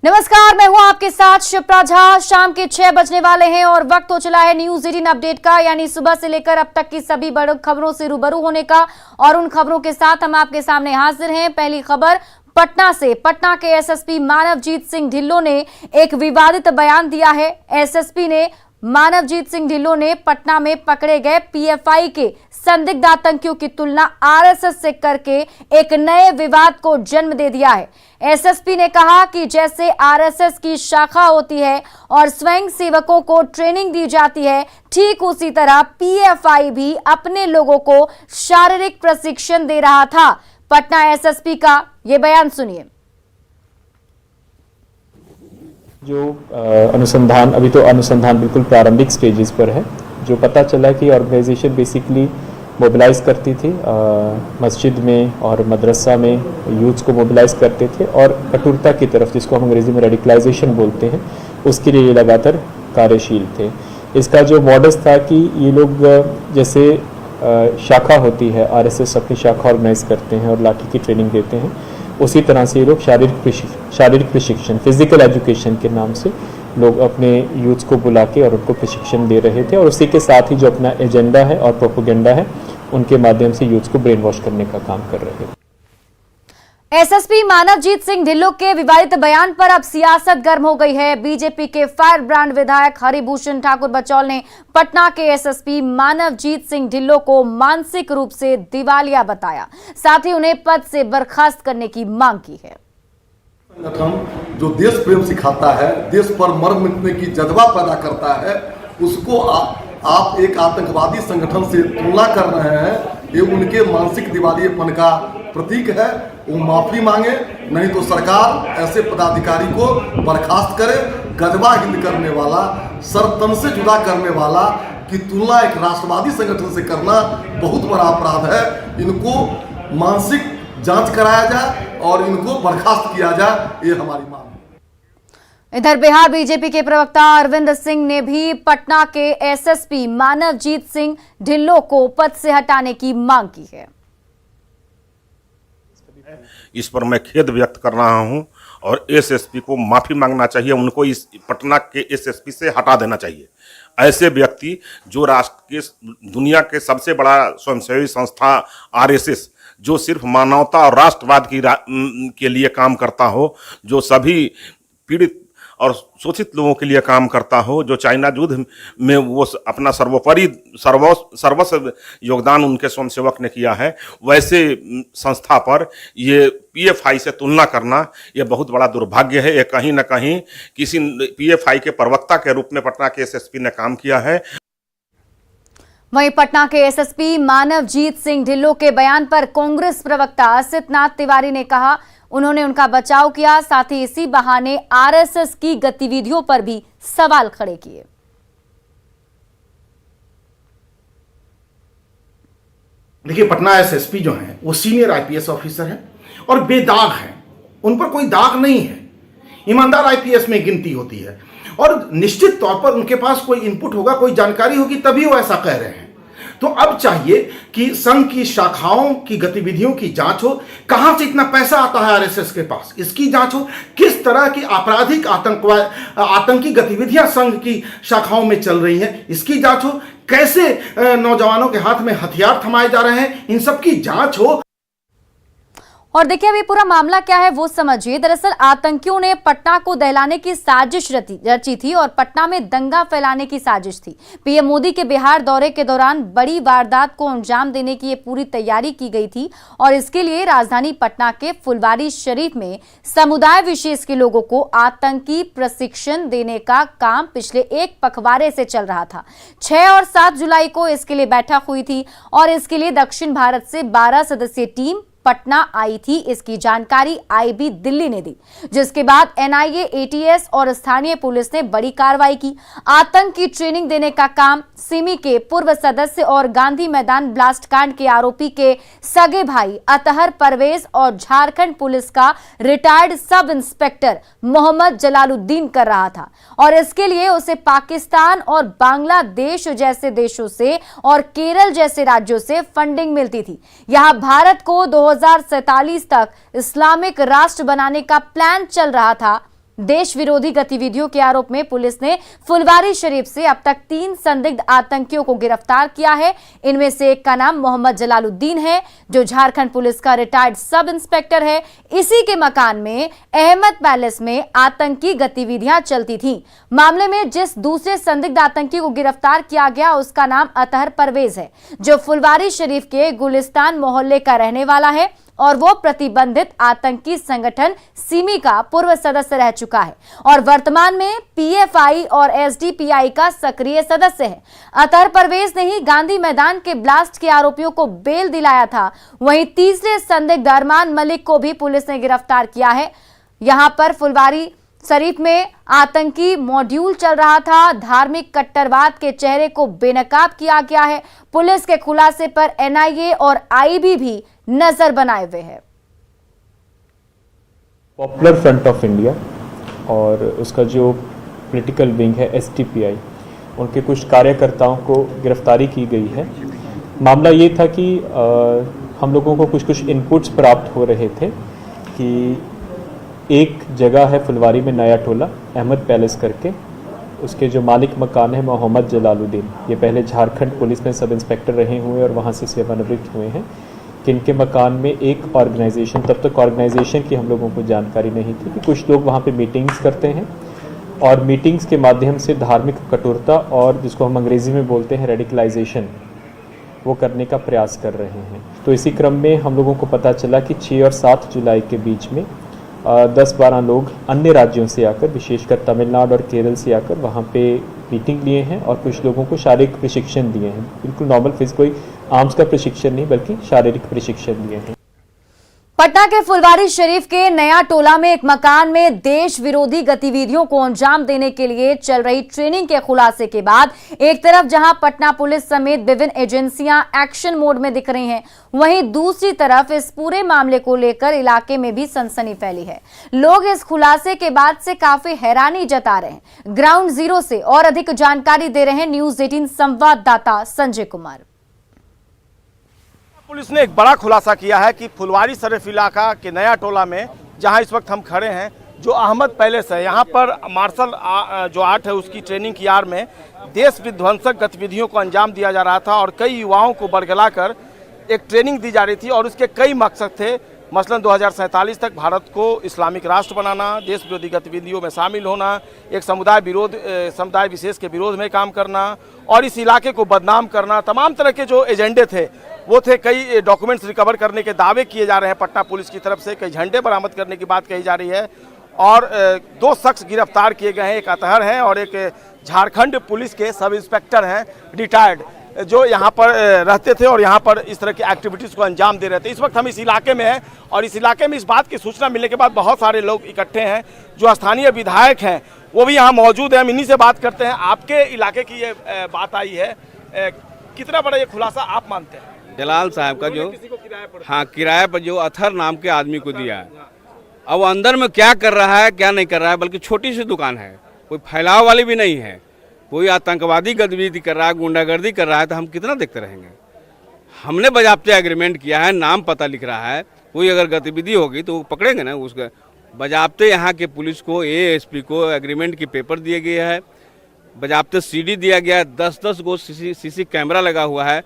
नमस्कार, मैं हूं आपके साथ शिप्रा झा। शाम के 6 बजने वाले हैं और वक्त हो चला है न्यूज 18 अपडेट का, यानी सुबह से लेकर अब तक की सभी बड़ी खबरों से रूबरू होने का। और उन खबरों के साथ हम आपके सामने हाजिर हैं। पहली खबर पटना से। पटना के एसएसपी मानवजीत सिंह ढिल्लों ने एक विवादित बयान दिया है। एसएसपी ने मानवजीत सिंह ढिल्लों ने पटना में पकड़े गए पीएफआई के संदिग्ध आतंकियों की तुलना आरएसएस से करके एक नए विवाद को जन्म दे दिया है। एसएसपी ने कहा कि जैसे आरएसएस की शाखा होती है और स्वयं सेवकों को ट्रेनिंग दी जाती है, ठीक उसी तरह पीएफआई भी अपने लोगों को शारीरिक प्रशिक्षण दे रहा था। पटना एसएसपी का ये बयान सुनिए। जो अनुसंधान, अभी तो अनुसंधान बिल्कुल प्रारंभिक स्टेजेस पर है। जो पता चला कि ऑर्गेनाइजेशन बेसिकली मोबिलाइज करती थी, मस्जिद में और मदरसा में यूथ को मोबिलाइज करते थे और कठोरता की तरफ, जिसको हम अंग्रेजी में रेडिकलाइजेशन बोलते हैं, उसके लिए ये लगातार कार्यशील थे। इसका जो मॉडस था कि ये लोग जैसे शाखा होती है, आरएसएस अपनी शाखा ऑर्गेनाइज करते हैं और लाठी की ट्रेनिंग देते हैं, उसी तरह से ये लोग शारीरिक प्रशिक्षण, फिजिकल एजुकेशन के नाम से लोग अपने यूथ को बुला के और उनको प्रशिक्षण दे रहे थे। और उसी के साथ ही जो अपना एजेंडा है और प्रोपेगेंडा है, उनके माध्यम से यूथ को ब्रेन वॉश करने का काम कर रहे थे। एसएसपी मानवजीत सिंह ढिल्लों के विवादित बयान पर अब सियासत गर्म हो गई है। बीजेपी के फायर ब्रांड विधायक हरिभूषण ठाकुर बचौल ने पटना के एसएसपी मानवजीत सिंह ढिल्लों को मानसिक रूप से दिवालिया बताया, साथ ही उन्हें पद से बर्खास्त करने की मांग की है। संगठन जो देश प्रेम सिखाता है, देश पर मर मिटने की जज्बा पैदा करता है, उसको आप एक आतंकवादी संगठन से तुलना कर रहे हैं। ये उनके मानसिक दिवालियेपन का प्रतीक है। वो माफी मांगे, नहीं तो सरकार ऐसे पदाधिकारी को बर्खास्त करे। गजबा हिंद करने वाला, सरतन से जुदा करने वाला की तुलना एक राष्ट्रवादी संगठन से करना बहुत बड़ा अपराध है। इनको मानसिक जांच कराया जाए और इनको बर्खास्त किया जाए, ये हमारी मांग है। इधर बिहार बीजेपी के प्रवक्ता अरविंद सिंह ने भी पटना के एसएसपी मानवजीत सिंह ढिल्लों को पद से हटाने की मांग की है। इस पर मैं खेद व्यक्त कर रहा हूं और एसएसपी को माफी मांगना चाहिए। उनको इस पटना के एसएसपी से हटा देना चाहिए। ऐसे व्यक्ति जो राष्ट्र के, दुनिया के सबसे बड़ा स्वयंसेवी संस्था आरएसएस, जो सिर्फ मानवता और राष्ट्रवाद के लिए काम करता हो, जो सभी पीड़ित और शोषित लोगों के लिए काम करता हो, जो चाइना युद्ध में वो अपना सर्वोपरि सर्वस्व योगदान उनके स्वयंसेवक ने किया है, वैसे संस्था पर ये पीएफआई से तुलना करना ये बहुत बड़ा दुर्भाग्य है। ये कहीं ना कहीं किसी पीएफआई के प्रवक्ता के रूप में पटना के एसएसपी ने काम किया है। वहीं पटना के एसएसपी मानवजीत सिंह ढिल्लों के बयान पर कांग्रेस प्रवक्ता असित नाथ तिवारी ने कहा, उन्होंने उनका बचाव किया, साथ ही इसी बहाने आरएसएस की गतिविधियों पर भी सवाल खड़े किए। देखिए, पटना एसएसपी जो हैं वो सीनियर आईपीएस ऑफिसर हैं और बेदाग हैं, उन पर कोई दाग नहीं है। ईमानदार आईपीएस में गिनती होती है और निश्चित तौर पर उनके पास कोई इनपुट होगा, कोई जानकारी होगी, तभी वो ऐसा कह रहे हैं। तो अब चाहिए कि संघ की शाखाओं की गतिविधियों की जांच हो। कहां से इतना पैसा आता है आरएसएस के पास, इसकी जांच हो। किस तरह की आपराधिक आतंकी गतिविधियां संघ की शाखाओं में चल रही हैं, इसकी जांच हो। कैसे नौजवानों के हाथ में हथियार थमाए जा रहे हैं, इन सब की जांच हो। और देखिए, अभी पूरा मामला क्या है वो समझिए। दरअसल आतंकियों ने पटना को दहलाने की साजिश रची थी और पटना में दंगा फैलाने की साजिश थी। पीएम मोदी के बिहार दौरे के दौरान बड़ी वारदात को अंजाम देने की ये पूरी तैयारी की गई थी और इसके लिए राजधानी पटना के फुलवारी शरीफ में समुदाय विशेष के लोगों को आतंकी प्रशिक्षण देने का काम पिछले एक पखवाड़े से चल रहा था। 6 और 7 जुलाई को इसके लिए बैठक हुई थी और इसके लिए दक्षिण भारत से 12 सदस्यीय टीम पटना आई थी। इसकी जानकारी आईबी दिल्ली ने दी, जिसके बाद एनआईए, एटीएस और स्थानीय पुलिस ने बड़ी कार्रवाई की। आतंक की ट्रेनिंग देने का काम सिमी के पूर्व सदस्य और गांधी मैदान ब्लास्ट कांड के आरोपी के सगे भाई अतहर परवेज और झारखंड पुलिस का retired sub inspector Mohammad Jalaluddin कर रहा था और इसके लिए उसे पाकिस्तान और बांग्लादेश जैसे देशों से और केरल जैसे राज्यों से फंडिंग मिलती थी। यहां भारत को 2047 तक इस्लामिक राष्ट्र बनाने का प्लान चल रहा था। देश विरोधी गतिविधियों के आरोप में पुलिस ने फुलवारी शरीफ से अब तक 3 संदिग्ध आतंकियों को गिरफ्तार किया है। इनमें से एक का नाम मोहम्मद जलालुद्दीन है, जो झारखंड पुलिस का रिटायर्ड सब इंस्पेक्टर है। इसी के मकान में अहमद पैलेस में आतंकी गतिविधियां चलती थीं। मामले में जिस दूसरे संदिग्ध आतंकी को गिरफ्तार किया गया उसका नाम अतहर परवेज है, जो फुलवारी शरीफ के गुलिस्तान मोहल्ले का रहने वाला है और वो प्रतिबंधित आतंकी संगठन सिमी का पूर्व सदस्य रह चुका है और वर्तमान में पीएफआई और एसडीपीआई का सक्रिय सदस्य है। अतहर परवेज ने ही गांधी मैदान के ब्लास्ट के आरोपियों को बेल दिलाया था। वहीं तीसरे संदिग्ध अरमान मलिक को भी पुलिस ने गिरफ्तार किया है। यहां पर फुलवारी शरीफ में आतंकी मॉड्यूल चल रहा था। धार्मिक कट्टरवाद के चेहरे को बेनकाब किया गया है। पुलिस के खुलासे पर एनआईए और आईबी भी नजर बनाए हुए है। पॉपुलर फ्रंट ऑफ इंडिया और उसका जो पॉलिटिकल विंग है एसटीपीआई, उनके कुछ कार्यकर्ताओं को गिरफ्तारी की गई है। मामला ये था कि हम लोगों को कुछ इनपुट्स प्राप्त हो रहे थे कि एक जगह है फुलवारी में नया टोला अहमद पैलेस करके, उसके जो मालिक मकान है मोहम्मद जलालुद्दीन, ये पहले झारखंड पुलिस में सब इंस्पेक्टर रहे हुए और वहाँ से सेवानिवृत्त हुए हैं, कि इनके मकान में एक ऑर्गेनाइजेशन, तब तक ऑर्गेनाइजेशन की हम लोगों को जानकारी नहीं थी कि कुछ लोग वहाँ पे मीटिंग्स करते हैं और मीटिंग्स के माध्यम से धार्मिक कठोरता और जिसको हम अंग्रेजी में बोलते हैं रेडिकलाइजेशन, वो करने का प्रयास कर रहे हैं। तो इसी क्रम में हम लोगों को पता चला कि 6 और 7 जुलाई के बीच में 10-12 लोग अन्य राज्यों से आकर, विशेषकर तमिलनाडु और केरल से आकर वहाँ पे मीटिंग लिए हैं और कुछ लोगों को शारीरिक प्रशिक्षण दिए हैं। बिल्कुल नॉर्मल कोई आर्म्स का प्रशिक्षण नहीं बल्कि शारीरिक प्रशिक्षण दिए हैं। पटना के फुलवारी शरीफ के नया टोला में एक मकान में देश विरोधी गतिविधियों को अंजाम देने के लिए चल रही ट्रेनिंग के खुलासे के बाद एक तरफ जहां पटना पुलिस समेत विभिन्न एजेंसियां एक्शन मोड में दिख रही हैं, वहीं दूसरी तरफ इस पूरे मामले को लेकर इलाके में भी सनसनी फैली है। लोग इस खुलासे के बाद से काफी हैरानी जता रहे हैं। ग्राउंड जीरो से और अधिक जानकारी दे रहे हैं न्यूज 18 संवाददाता संजय कुमार। पुलिस ने एक बड़ा खुलासा किया है कि फुलवारी शरीफ इलाका के नया टोला में, जहां इस वक्त हम खड़े हैं, जो अहमद पैलेस है, यहां पर मार्शल जो आर्ट है उसकी ट्रेनिंग की आड़ में देश विध्वंसक गतिविधियों को अंजाम दिया जा रहा था और कई युवाओं को बरगलाकर एक ट्रेनिंग दी जा रही थी और उसके कई मकसद थे। मसलन 2047 तक भारत को इस्लामिक राष्ट्र बनाना, देश विरोधी गतिविधियों में शामिल होना, एक समुदाय विशेष के विरोध में काम करना और इस इलाके को बदनाम करना, तमाम तरह के जो एजेंडे थे वो थे। कई डॉक्यूमेंट्स रिकवर करने के दावे किए जा रहे हैं पटना पुलिस की तरफ से, कई झंडे बरामद करने की बात कही जा रही है और 2 शख्स गिरफ्तार किए गए हैं, एक अतहर हैं और एक झारखंड पुलिस के सब इंस्पेक्टर हैं रिटायर्ड, जो यहाँ पर रहते थे और यहाँ पर इस तरह की एक्टिविटीज़ को अंजाम दे रहे थे। इस वक्त हम इस इलाके में हैं और इस इलाके में इस बात की सूचना मिलने के बाद बहुत सारे लोग इकट्ठे हैं। जो स्थानीय विधायक हैं वो भी यहाँ मौजूद हैं, हम इन्हीं से बात करते हैं। आपके इलाके की ये बात आई है, कितना बड़ा ये खुलासा आप मानते हैं? जलाल साहब का जो किराए पर जो अतहर नाम के आदमी को दिया है, अब अंदर में क्या कर रहा है क्या नहीं कर रहा है, बल्कि छोटी सी दुकान है, कोई फैलाव वाली भी नहीं है, कोई आतंकवादी गतिविधि कर रहा है, गुंडागर्दी कर रहा है, तो हम कितना देखते रहेंगे। हमने बजाबते एग्रीमेंट किया है, नाम पता लिख रहा है, कोई अगर गतिविधि होगी तो पकड़ेंगे ना उसका। बजाबते यहाँ के पुलिस को, एएसपी को एग्रीमेंट की पेपर दिए गए है, बजाबते सीडी दिया गया, 10-10 गो सीसी कैमरा लगा हुआ है,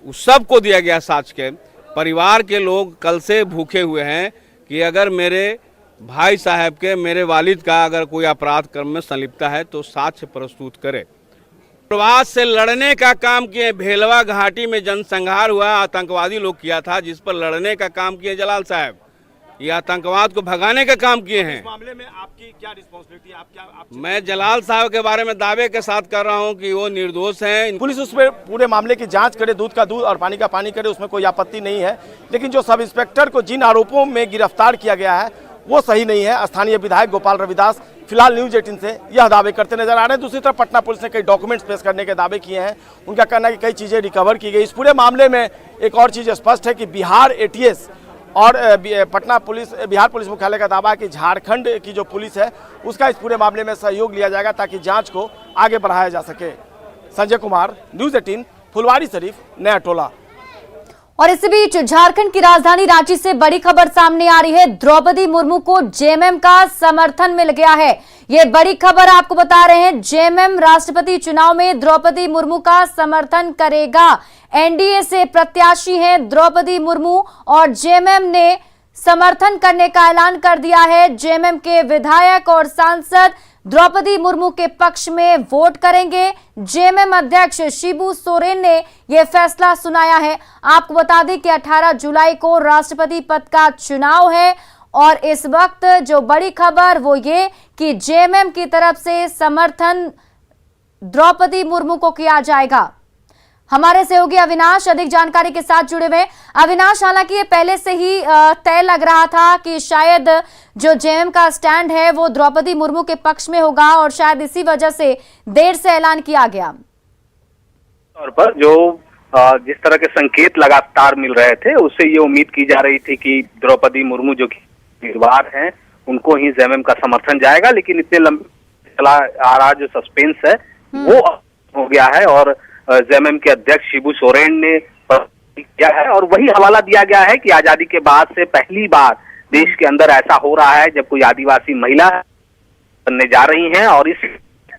उस सब को दिया गया साच के। परिवार के लोग कल से भूखे हुए हैं कि अगर मेरे भाई साहब के, मेरे वालिद का अगर कोई अपराध कर्म में संलिप्तता है तो साक्ष्य प्रस्तुत करे। प्रवास से लड़ने का काम किए, भेलवा घाटी में जनसंहार हुआ, आतंकवादी लोग किया था, जिस पर लड़ने का काम किए जलाल साहब, ये आतंकवाद को भगाने का काम किए हैं। इस मामले में आपकी क्या रिस्पॉन्सिबिलिटी है? मैं जलाल साहब के बारे में दावे के साथ कर रहा हूं कि वो निर्दोष हैं। पुलिस उस पर पूरे मामले की जांच करे, दूध का दूध और पानी का पानी करे, उसमें कोई आपत्ति नहीं है, लेकिन जो सब इंस्पेक्टर को जिन आरोपों में गिरफ्तार किया गया है वो सही नहीं है। स्थानीय विधायक गोपाल रविदास फिलहाल न्यूज 18 से यह दावे करते नजर आ रहे हैं। दूसरी तरफ पटना पुलिस ने कई डॉक्यूमेंट्स पेश करने के दावे किए हैं। उनका कहना है कि कई चीजें रिकवर की गई। इस पूरे मामले में एक और चीज स्पष्ट है कि बिहार एटीएस और बिहार पुलिस मुख्यालय का दावा है कि झारखंड की जो पुलिस है उसका इस पूरे मामले में सहयोग लिया जाएगा ताकि जांच को आगे बढ़ाया जा सके। संजय कुमार, न्यूज 18, फुलवारी शरीफ, नया टोला। और इसी बीच झारखंड की राजधानी रांची से बड़ी खबर सामने आ रही है। द्रौपदी मुर्मू को जेएमएम का समर्थन मिल गया है। ये बड़ी खबर आपको बता रहे हैं। जेएमएम राष्ट्रपति चुनाव में द्रौपदी मुर्मू का समर्थन करेगा। एनडीए से प्रत्याशी हैं द्रौपदी मुर्मू और जेएमएम ने समर्थन करने का ऐलान कर दिया है। जेएमएम के विधायक और सांसद द्रौपदी मुर्मू के पक्ष में वोट करेंगे। जेएमएम अध्यक्ष शिबू सोरेन ने यह फैसला सुनाया है। आपको बता दें कि 18 जुलाई को राष्ट्रपति पद का चुनाव है और इस वक्त जो बड़ी खबर वो ये कि जेएमएम की तरफ से समर्थन द्रौपदी मुर्मू को किया जाएगा। हमारे सहयोगी अविनाश अधिक जानकारी के साथ जुड़े हुए। अविनाश, हालांकि ये पहले से ही तय लग रहा था कि शायद जो जेएमएम का स्टैंड है वो द्रौपदी मुर्मू के पक्ष में होगा और शायद इसी वजह से देर से ऐलान किया गया। तौर पर जो जिस तरह के संकेत लगातार मिल रहे थे उससे ये उम्मीद की जा रही थी कि द्रौपदी मुर्मू जो कि उम्मीदवार हैं उनको ही जेएमएम का समर्थन जाएगा, लेकिन इतने लंबे चला आ रहा जो सस्पेंस है वो हो गया है और जेएमएम के अध्यक्ष शिबू सोरेन ने किया है और वही हवाला दिया गया है कि आजादी के बाद से पहली बार देश के अंदर ऐसा हो रहा है जब कोई आदिवासी महिला बनने जा रही हैं और इस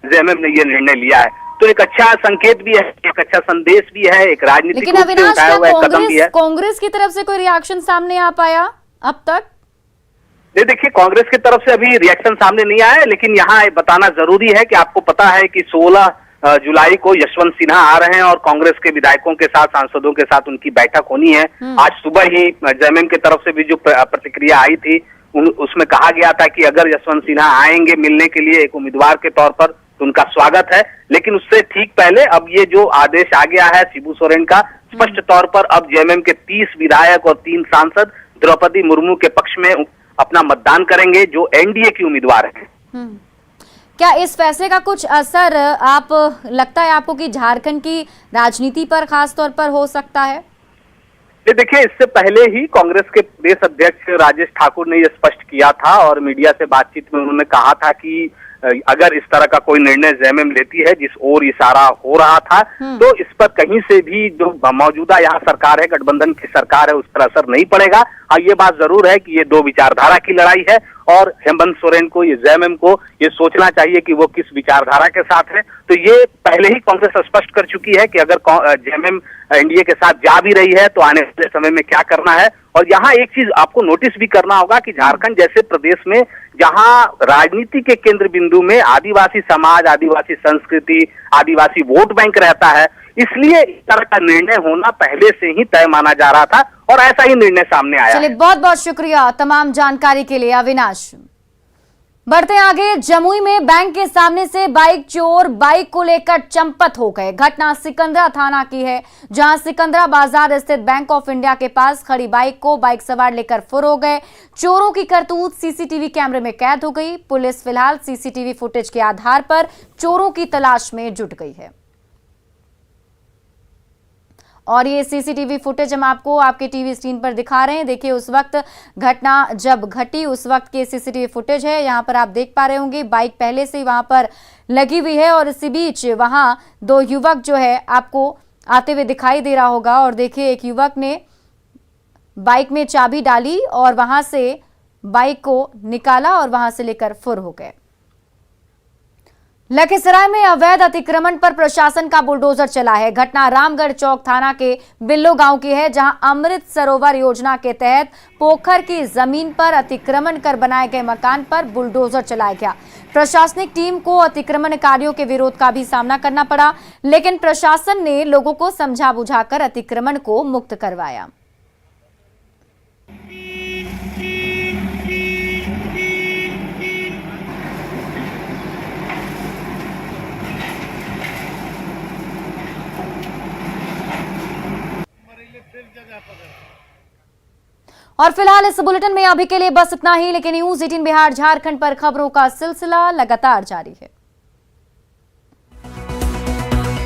जेएमएम ने ये निर्णय लिया है। तो एक अच्छा संकेत भी है, एक अच्छा संदेश भी है, एक राजनीतिक लेकिन अविनाश, उठाया हुआ एक कदम भी है। कांग्रेस की तरफ से कोई रिएक्शन सामने आ पाया अब तक? नहीं, देखिए कांग्रेस की तरफ से अभी रिएक्शन सामने नहीं आया है, लेकिन यहाँ बताना जरूरी है कि आपको पता है कि 16 जुलाई को यशवंत सिन्हा आ रहे हैं और कांग्रेस के विधायकों के साथ, सांसदों के साथ उनकी बैठक होनी है। आज सुबह ही जेएमएम की तरफ से भी जो प्रतिक्रिया आई थी उसमें कहा गया था कि अगर यशवंत सिन्हा आएंगे मिलने के लिए एक उम्मीदवार के तौर पर तो उनका स्वागत है। लेकिन उससे ठीक पहले अब ये जो आदेश आ गया है शिबू सोरेन का, स्पष्ट तौर पर अब जेएमएम के 30 विधायक और 3 सांसद द्रौपदी मुर्मू के पक्ष में अपना मतदान करेंगे जो एनडीए की उम्मीदवार है। क्या इस फैसले का कुछ असर आप लगता है आपको कि झारखंड की राजनीति पर खास तौर पर हो सकता है? देखिए, इससे पहले ही कांग्रेस के प्रदेश अध्यक्ष राजेश ठाकुर ने यह स्पष्ट किया था और मीडिया से बातचीत में उन्होंने कहा था कि अगर इस तरह का कोई निर्णय जेएमएम लेती है जिस ओर इशारा हो रहा था तो इस पर कहीं से भी जो मौजूदा यहाँ सरकार है, गठबंधन की सरकार है, उस पर असर नहीं पड़ेगा। हाँ, ये बात जरूर है कि ये दो विचारधारा की लड़ाई है और हेमंत सोरेन को, ये जेएमएम को ये सोचना चाहिए कि वो किस विचारधारा के साथ है। तो ये पहले ही कांग्रेस स्पष्ट कर चुकी है कि अगर जेएमएम एनडीए के साथ जा भी रही है तो आने वाले समय में क्या करना है। और यहाँ एक चीज आपको नोटिस भी करना होगा कि झारखंड जैसे प्रदेश में जहाँ राजनीति के केंद्र बिंदु में आदिवासी समाज, आदिवासी संस्कृति, आदिवासी वोट बैंक रहता है, इसलिए इस तरह का निर्णय होना पहले से ही तय माना जा रहा था और ऐसा ही निर्णय सामने आया। चलिए, बहुत बहुत शुक्रिया तमाम जानकारी के लिए अविनाश। बढ़ते हैं आगे। जमुई में बैंक के सामने से बाइक चोर बाइक को लेकर चंपत हो गए। घटना सिकंदरा थाना की है, जहां सिकंदरा बाजार स्थित बैंक ऑफ इंडिया के पास खड़ी बाइक को बाइक सवार लेकर फुर हो गए। चोरों की करतूत सीसीटीवी कैमरे में कैद हो गई। पुलिस फिलहाल सीसीटीवी फुटेज के आधार पर चोरों की तलाश में जुट गई है और ये सीसीटीवी फुटेज हम आपको आपके टीवी स्क्रीन पर दिखा रहे हैं। देखिए, उस वक्त घटना जब घटी उस वक्त के सीसीटीवी फुटेज है। यहाँ पर आप देख पा रहे होंगे बाइक पहले से ही वहां पर लगी हुई है और इसी बीच वहां 2 युवक जो है आपको आते हुए दिखाई दे रहा होगा। और देखिए, एक युवक ने बाइक में चाबी डाली और वहां से बाइक को निकाला और वहां से लेकर फुर हो गए। लखीसराय में अवैध अतिक्रमण पर प्रशासन का बुलडोजर चला है। घटना रामगढ़ चौक थाना के बिल्लो गांव की है, जहां अमृत सरोवर योजना के तहत पोखर की जमीन पर अतिक्रमण कर बनाए गए मकान पर बुलडोजर चलाया गया। प्रशासनिक टीम को अतिक्रमणकारियों के विरोध का भी सामना करना पड़ा, लेकिन प्रशासन ने लोगों को समझा बुझाकर अतिक्रमण को मुक्त करवाया। और फिलहाल इस बुलेटिन में अभी के लिए बस इतना ही, लेकिन न्यूज़ 18 बिहार झारखंड पर खबरों का सिलसिला लगातार जारी है।